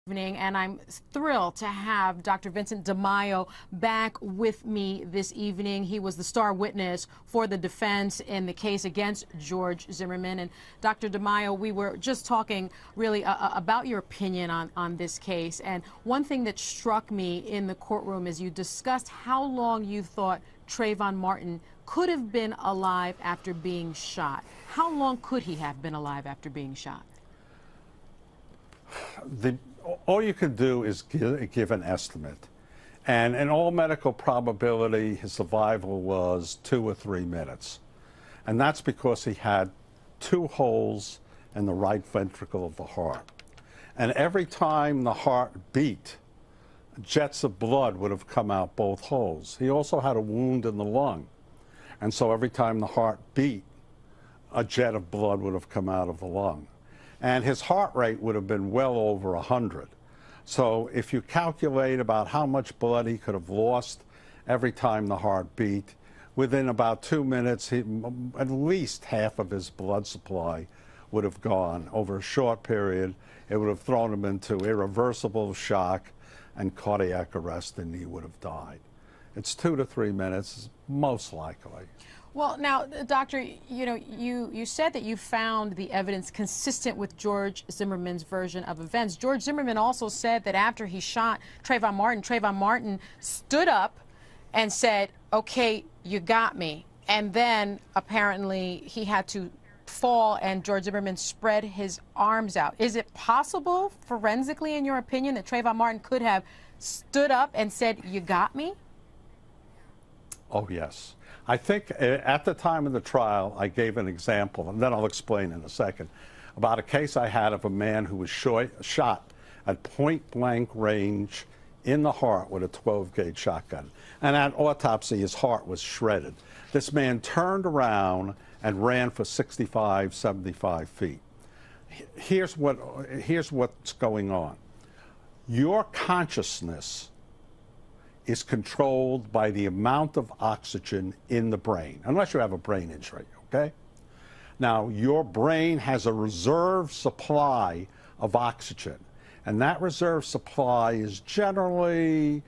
And I'm thrilled to have Dr. Vincent DeMaio back with me this evening. He was the star witness for the defense in the case against George Zimmerman. And Dr. DeMaio, we were just talking really about your opinion on this case. And one thing that struck me in the courtroom is you discussed how long you thought Trayvon Martin could have been alive after being shot. How long could he have been alive after being shot? All you can do is give an estimate. And in all medical probability, his survival was 2 or 3 minutes. And that's because he had 2 holes in the right ventricle of the heart. And every time the heart beat, jets of blood would have come out both holes. He also had a wound in the lung. And so every time the heart beat, a jet of blood would have come out of the lung. And his heart rate would have been well over 100. So if you calculate about how much blood he could have lost every time the heart beat, within about 2 minutes, at least half of his blood supply would have gone. Over a short period, it would have thrown him into irreversible shock and cardiac arrest, and he would have died. It's 2 to 3 minutes, most likely. Well, now, Doctor, you said that you found the evidence consistent with George Zimmerman's version of events. George Zimmerman also said that after he shot Trayvon Martin stood up and said, "Okay, you got me." And then apparently he had to fall and George Zimmerman spread his arms out. Is it possible, forensically, in your opinion, that Trayvon Martin could have stood up and said, "You got me"? Oh, yes. I think at the time of the trial, I gave an example, and then I'll explain in a second, about a case I had of a man who was shot at point-blank range in the heart with a 12-gauge shotgun. And at autopsy, his heart was shredded. This man turned around and ran for 65, 75 feet. Here's what's going on. Your consciousness is controlled by the amount of oxygen in the brain, unless you have a brain injury, okay? Now, your brain has a reserve supply of oxygen, and that reserve supply is generally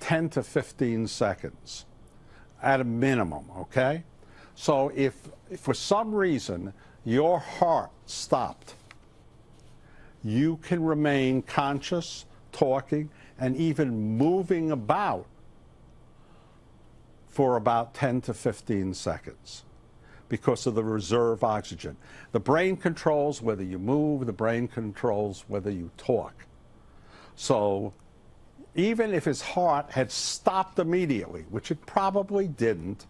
10 to 15 seconds at a minimum, okay? So if for some reason your heart stopped, you can remain conscious, talking, and even moving about for about 10 to 15 seconds because of the reserve oxygen. The brain controls whether you move, the brain controls whether you talk. So even if his heart had stopped immediately, which it probably didn't,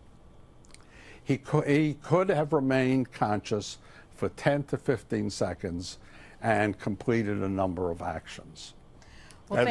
he could have remained conscious for 10 to 15 seconds and completed a number of actions. Well,